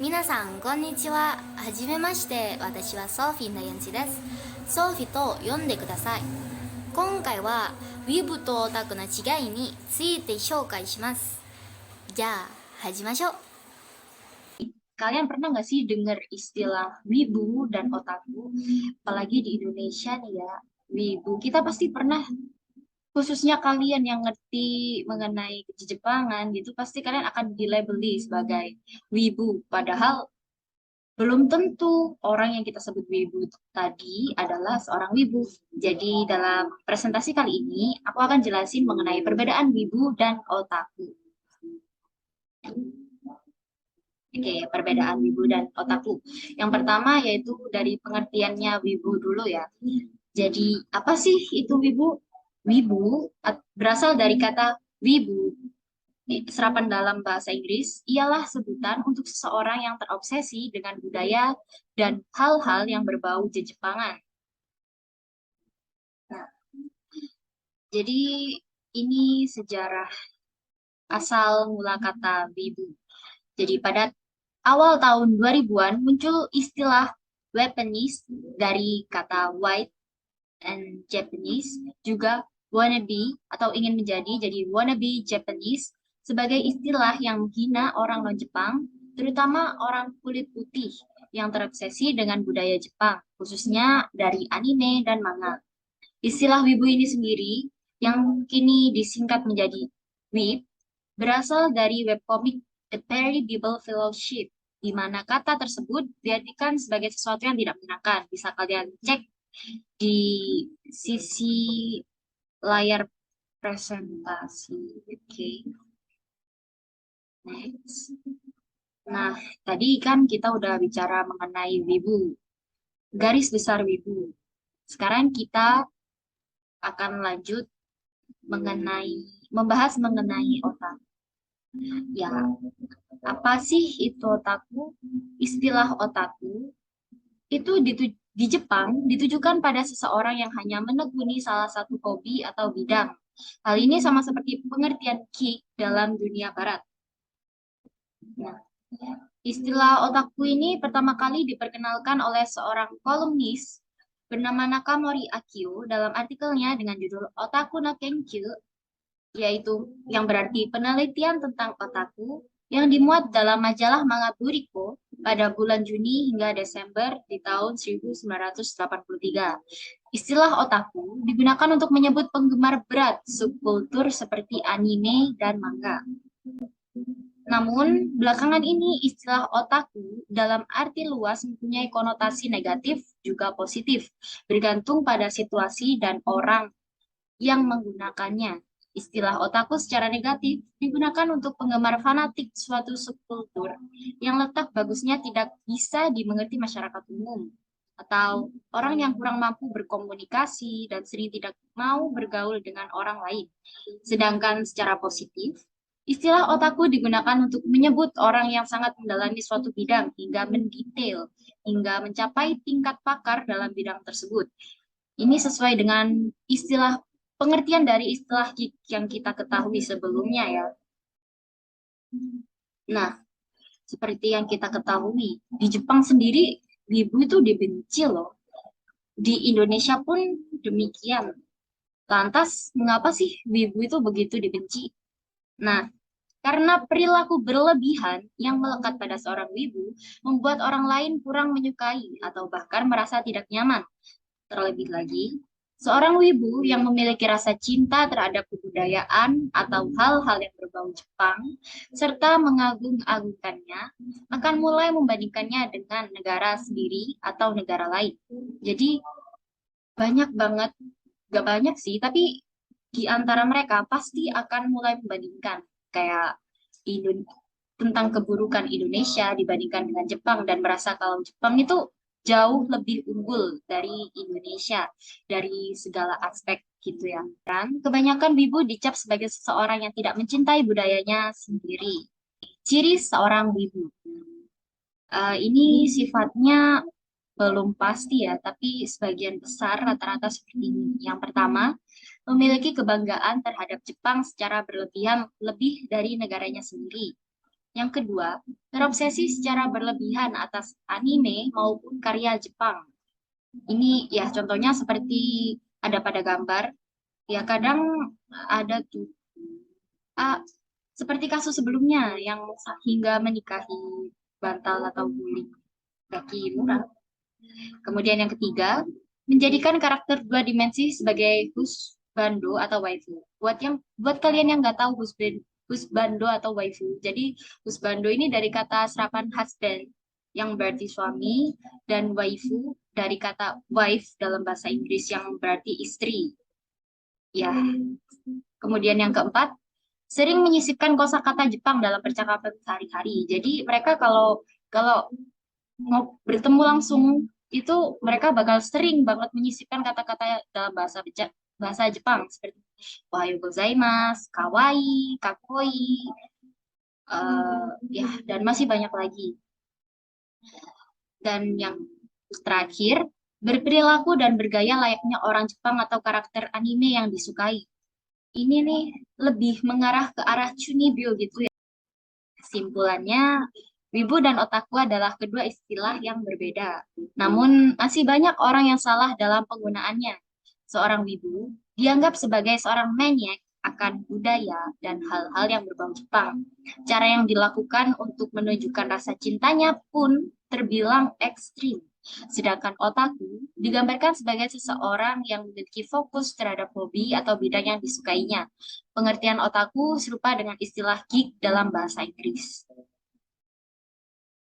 皆さんこんにちは。はじめまして。私はソーフィーのやんちです。ソーフィーと呼んでください。今回はウィブとオタクの違いについて紹介します。じゃあ始めましょう。Kalian pernah nggak sih dengar istilah wibu dan otaku? Apalagi di Indonesia nih ya, wibu. Kita pasti pernah, khususnya kalian yang ngerti mengenai Jepangan gitu, pasti kalian akan dilabeli sebagai wibu. Padahal belum tentu orang yang kita sebut wibu tadi adalah seorang wibu. Jadi dalam presentasi kali ini, aku akan jelasin mengenai perbedaan wibu dan otaku. Oke, perbedaan wibu dan otaku. Yang pertama yaitu dari pengertiannya wibu dulu ya. Jadi, apa sih itu wibu? Wibu berasal dari kata wibu. Serapan dalam bahasa Inggris ialah sebutan untuk seseorang yang terobsesi dengan budaya dan hal-hal yang berbau Jepangan. Nah, jadi ini sejarah asal mula kata wibu. Jadi pada awal tahun 2000-an muncul istilah Japanese dari kata white and Japanese, juga wannabe atau ingin menjadi, jadi wannabe Japanese sebagai istilah yang menghina orang non-Jepang, terutama orang kulit putih yang terobsesi dengan budaya Jepang, khususnya dari anime dan manga. Istilah wibu ini sendiri, yang kini disingkat menjadi WIB, berasal dari webcomic The Perry Bible Fellowship, di mana kata tersebut diartikan sebagai sesuatu yang tidak menyenangkan. Bisa kalian cek di sisi layar presentasi. Oke, next. Nah, tadi kan kita udah bicara mengenai wibu, garis besar wibu. Sekarang kita akan lanjut membahas mengenai otak. Ya, apa sih itu otaku? Istilah otaku itu di Jepang ditujukan pada seseorang yang hanya menekuni salah satu hobi atau bidang. Hal ini sama seperti pengertian geek dalam dunia barat. Nah, istilah otaku ini pertama kali diperkenalkan oleh seorang kolumnis bernama Nakamori Akio dalam artikelnya dengan judul Otaku no Kenkyu, yaitu yang berarti penelitian tentang otaku, yang dimuat dalam majalah Manga Buriko pada bulan Juni hingga Desember di tahun 1983. Istilah otaku digunakan untuk menyebut penggemar berat subkultur seperti anime dan manga. Namun, belakangan ini istilah otaku dalam arti luas mempunyai konotasi negatif juga positif, bergantung pada situasi dan orang yang menggunakannya. Istilah otaku secara negatif digunakan untuk penggemar fanatik suatu subkultur yang letak bagusnya tidak bisa dimengerti masyarakat umum, atau orang yang kurang mampu berkomunikasi dan sering tidak mau bergaul dengan orang lain. Sedangkan secara positif, istilah otaku digunakan untuk menyebut orang yang sangat mendalami suatu bidang hingga mendetail, hingga mencapai tingkat pakar dalam bidang tersebut. Ini sesuai dengan istilah pengertian dari istilah geek yang kita ketahui sebelumnya ya. Nah, seperti yang kita ketahui, di Jepang sendiri wibu itu dibenci loh. Di Indonesia pun demikian. Lantas, mengapa sih wibu itu begitu dibenci? Nah, karena perilaku berlebihan yang melekat pada seorang wibu membuat orang lain kurang menyukai atau bahkan merasa tidak nyaman. Terlebih lagi, seorang wibu yang memiliki rasa cinta terhadap kebudayaan atau hal-hal yang berbau Jepang, serta mengagung-agungkannya, akan mulai membandingkannya dengan negara sendiri atau negara lain. Jadi, banyak banget, gak banyak sih, tapi di antara mereka pasti akan mulai membandingkan. Kayak tentang keburukan Indonesia dibandingkan dengan Jepang dan merasa kalau Jepang itu jauh lebih unggul dari Indonesia dari segala aspek gitu ya. Dan kebanyakan wibu dicap sebagai seseorang yang tidak mencintai budayanya sendiri. Ciri seorang wibu. Ini sifatnya belum pasti ya, tapi sebagian besar rata-rata seperti ini. Yang pertama, memiliki kebanggaan terhadap Jepang secara berlebihan lebih dari negaranya sendiri. Yang kedua, terobsesi secara berlebihan atas anime maupun karya Jepang. Ini ya contohnya seperti ada pada gambar, ya kadang ada tuh ah, seperti kasus sebelumnya yang hingga menikahi bantal atau guling kaki murah. Kemudian yang ketiga, menjadikan karakter dua dimensi sebagai husbando atau waifu. Buat kalian yang nggak tahu husbando atau waifu. Jadi husbando ini dari kata serapan husband yang berarti suami dan waifu dari kata wife dalam bahasa Inggris yang berarti istri. Ya. Kemudian yang keempat, sering menyisipkan kosakata Jepang dalam percakapan sehari-hari. Jadi mereka kalau kalau mau bertemu langsung itu mereka bakal sering banget menyisipkan kata-kata dalam bahasa Jepang seperti Ohayo gozaimasu, kawaii, kakoi, ya dan masih banyak lagi. Dan yang terakhir, berperilaku dan bergaya layaknya orang Jepang atau karakter anime yang disukai. Ini nih lebih mengarah ke arah chunibyo gitu ya. Kesimpulannya, wibu dan otaku adalah kedua istilah yang berbeda. Namun, masih banyak orang yang salah dalam penggunaannya. Seorang wibu dianggap sebagai seorang maniak akan budaya dan hal-hal yang berbau Jepang. Cara yang dilakukan untuk menunjukkan rasa cintanya pun terbilang ekstrim. Sedangkan otaku digambarkan sebagai seseorang yang memiliki fokus terhadap hobi atau bidang yang disukainya. Pengertian otaku serupa dengan istilah geek dalam bahasa Inggris.